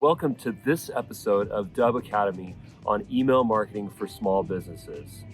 Welcome to this episode of Dubb Academy on email marketing for small businesses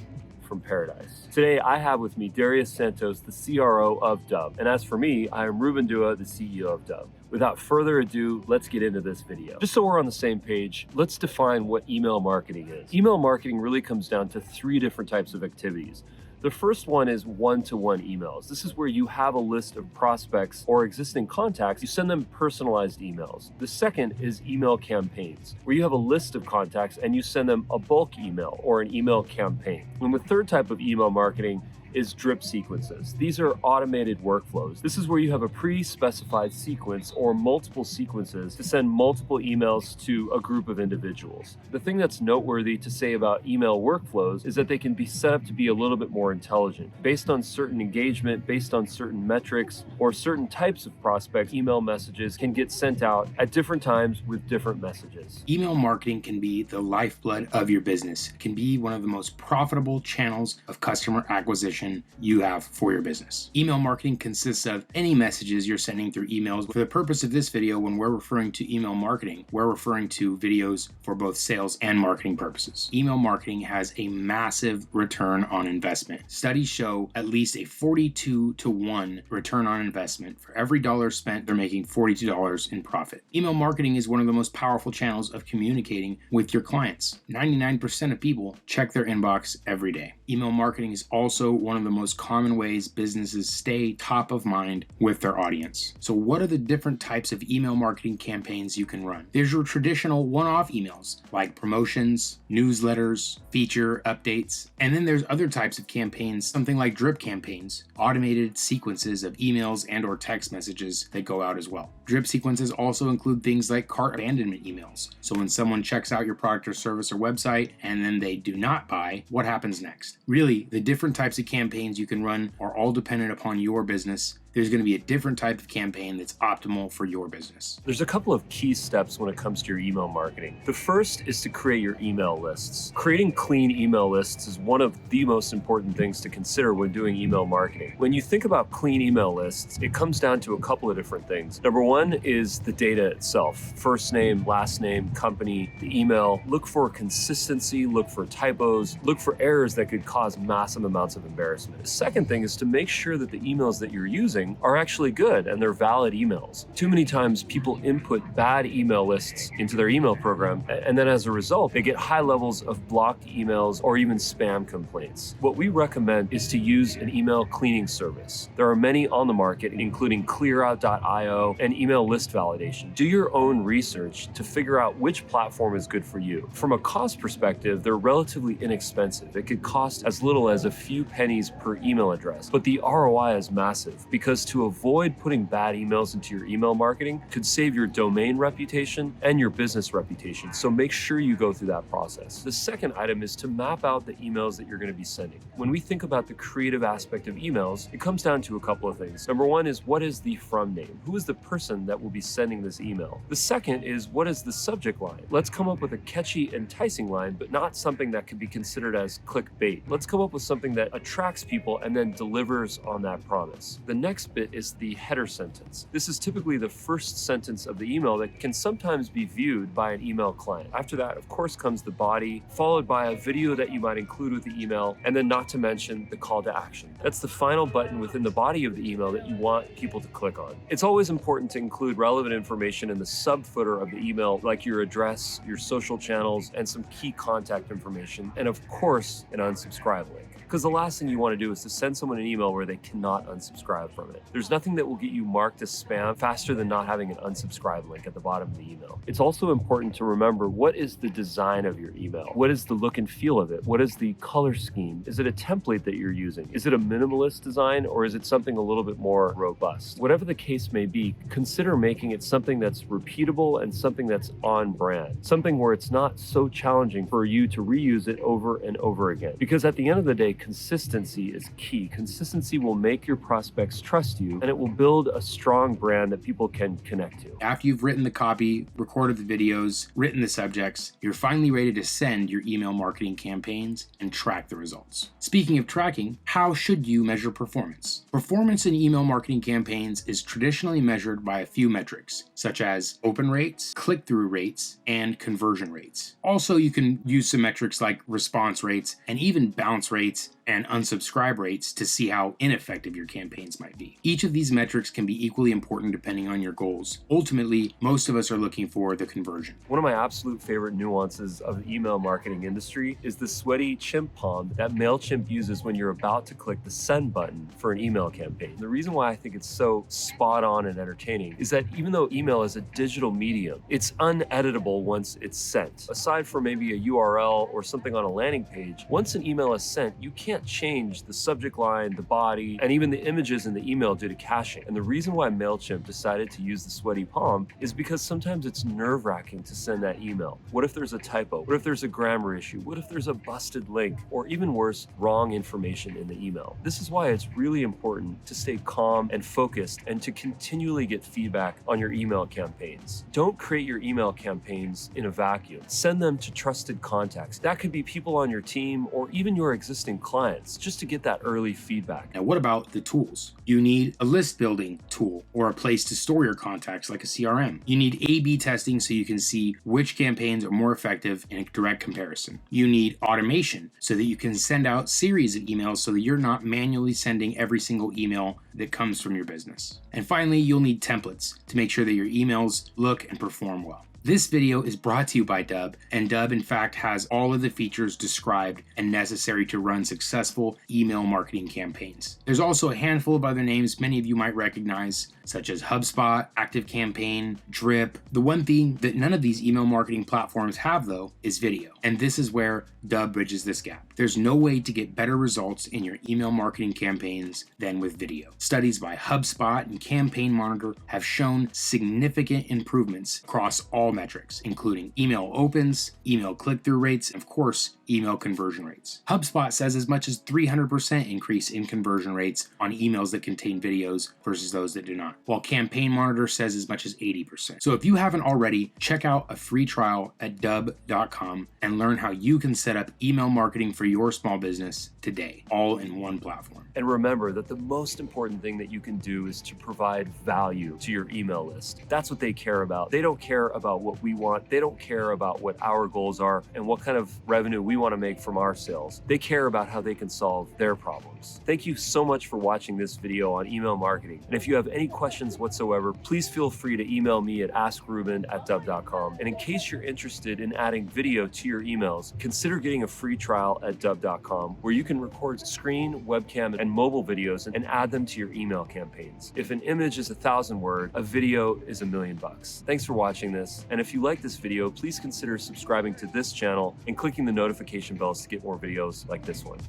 from Paradise. Today, I have with me Darius Santos, the CRO of Dubb. And as for me, I am Ruben Dua, the CEO of Dubb. Without further ado, let's get into this video. Just so we're on the same page, let's define what email marketing is. Email marketing really comes down to three different types of activities. The first one is one-to-one emails. This is where you have a list of prospects or existing contacts. You send them personalized emails. The second is email campaigns, where you have a list of contacts and you send them a bulk email or an email campaign. And the third type of email marketing is drip sequences. These are automated workflows. This is where you have a pre-specified sequence or multiple sequences to send multiple emails to a group of individuals. The thing that's noteworthy to say about email workflows is that they can be set up to be a little bit more intelligent. Based on certain engagement, based on certain metrics, or certain types of prospects, email messages can get sent out at different times with different messages. Email marketing can be the lifeblood of your business. It can be one of the most profitable channels of customer acquisition you have for your business. Email marketing consists of any messages you're sending through emails. For the purpose of this video, when we're referring to email marketing, we're referring to videos for both sales and marketing purposes. Email marketing has a massive return on investment. Studies show at least a 42-to-1 return on investment. For every dollar spent, they're making $42 in profit. Email marketing is one of the most powerful channels of communicating with your clients. 99% of people check their inbox every day. Email marketing is also one of the most common ways businesses stay top of mind with their audience. So what are the different types of email marketing campaigns you can run? There's your traditional one-off emails like promotions, newsletters, feature updates, and then there's other types of campaigns, something like drip campaigns, automated sequences of emails and or text messages that go out as well. Drip sequences also include things like cart abandonment emails. So when someone checks out your product or service or website and then they do not buy, what happens next? Really, the different types of campaigns you can run are all dependent upon your business. There's going to be a different type of campaign that's optimal for your business. There's a couple of key steps when it comes to your email marketing. The first is to create your email lists. Creating clean email lists is one of the most important things to consider when doing email marketing. When you think about clean email lists, it comes down to a couple of different things. Number one is the data itself. First name, last name, company, the email. Look for consistency, look for typos, look for errors that could cause massive amounts of embarrassment. The second thing is to make sure that the emails that you're using are actually good and they're valid emails. Too many times people input bad email lists into their email program, and then as a result, they get high levels of blocked emails or even spam complaints. What we recommend is to use an email cleaning service. There are many on the market, including clearout.io and email list validation. Do your own research to figure out which platform is good for you. From a cost perspective, they're relatively inexpensive. It could cost as little as a few pennies per email address, but the ROI is massive because to avoid putting bad emails into your email marketing could save your domain reputation and your business reputation. So make sure you go through that process. The second item is to map out the emails that you're going to be sending. When we think about the creative aspect of emails, it comes down to a couple of things. Number one is, what is the from name? Who is the person that will be sending this email? The second is, what is the subject line? Let's come up with a catchy, enticing line, but not something that could be considered as clickbait. Let's come up with something that attracts people and then delivers on that promise. The next bit is the header sentence. This is typically the first sentence of the email that can sometimes be viewed by an email client. After that, of course, comes the body, followed by a video that you might include with the email, and then not to mention the call to action. That's the final button within the body of the email that you want people to click on. It's always important to include relevant information in the subfooter of the email, like your address, your social channels, and some key contact information, and of course, an unsubscribe link. Because the last thing you want to do is to send someone an email where they cannot unsubscribe from it. There's nothing that will get you marked as spam faster than not having an unsubscribe link at the bottom of the email. It's also important to remember, what is the design of your email? What is the look and feel of it? What is the color scheme? Is it a template that you're using? Is it a minimalist design, or is it something a little bit more robust? Whatever the case may be, consider making it something that's repeatable and something that's on brand. Something where it's not so challenging for you to reuse it over and over again. Because at the end of the day, consistency is key. Consistency will make your prospects trust trust you, and it will build a strong brand that people can connect to. After you've written the copy, recorded the videos, written the subjects, you're finally ready to send your email marketing campaigns and track the results. Speaking of tracking, how should you measure performance? Performance in email marketing campaigns is traditionally measured by a few metrics, such as open rates, click-through rates, and conversion rates. Also, you can use some metrics like response rates and even bounce rates and unsubscribe rates to see how ineffective your campaigns might be. Each of these metrics can be equally important depending on your goals. Ultimately, most of us are looking for the conversion. One of my absolute favorite nuances of the email marketing industry is the sweaty chimp palm that MailChimp uses when you're about to click the send button for an email campaign. The reason why I think it's so spot on and entertaining is that even though email is a digital medium, it's uneditable once it's sent. Aside from maybe a URL or something on a landing page, once an email is sent, you can't change the subject line, the body, and even the images in the email due to caching. And the reason why MailChimp decided to use the sweaty palm is because sometimes it's nerve-wracking to send that email. What if there's a typo? What if there's a grammar issue? What if there's a busted link? Or even worse, wrong information in the email? This is why it's really important to stay calm and focused and to continually get feedback on your email campaigns. Don't create your email campaigns in a vacuum. Send them to trusted contacts. That could be people on your team or even your existing clients, just to get that early feedback. Now, what about the tools? You need a list building tool or a place to store your contacts like a CRM. You need A/B testing so you can see which campaigns are more effective in a direct comparison. You need automation so that you can send out series of emails so that you're not manually sending every single email that comes from your business. And finally, you'll need templates to make sure that your emails look and perform well. This video is brought to you by Dubb, and Dubb in fact has all of the features described and necessary to run successful email marketing campaigns. There's also a handful of other names many of you might recognize, such as HubSpot, ActiveCampaign, Drip. The one thing that none of these email marketing platforms have though is video, and this is where Dubb bridges this gap. There's no way to get better results in your email marketing campaigns than with video. Studies by HubSpot and Campaign Monitor have shown significant improvements across all metrics, including email opens, email click-through rates, and of course, email conversion rates. HubSpot says as much as 300% increase in conversion rates on emails that contain videos versus those that do not, while Campaign Monitor says as much as 80%. So if you haven't already, check out a free trial at dubb.com and learn how you can set up email marketing for your small business today, all in one platform. And remember that the most important thing that you can do is to provide value to your email list. That's what they care about. They don't care about what we want. They don't care about what our goals are and what kind of revenue we want to make from our sales. They care about how they can solve their problems. Thank you so much for watching this video on email marketing. And if you have any questions whatsoever, please feel free to email me at askruben@dubb.com. And in case you're interested in adding video to your emails, consider getting a free trial at dubb.com where you can record screen, webcam, and mobile videos and add them to your email campaigns. If an image is 1,000 word, a video is $1 million. Thanks for watching this. And if you like this video, please consider subscribing to this channel and clicking the notification bells to get more videos like this one.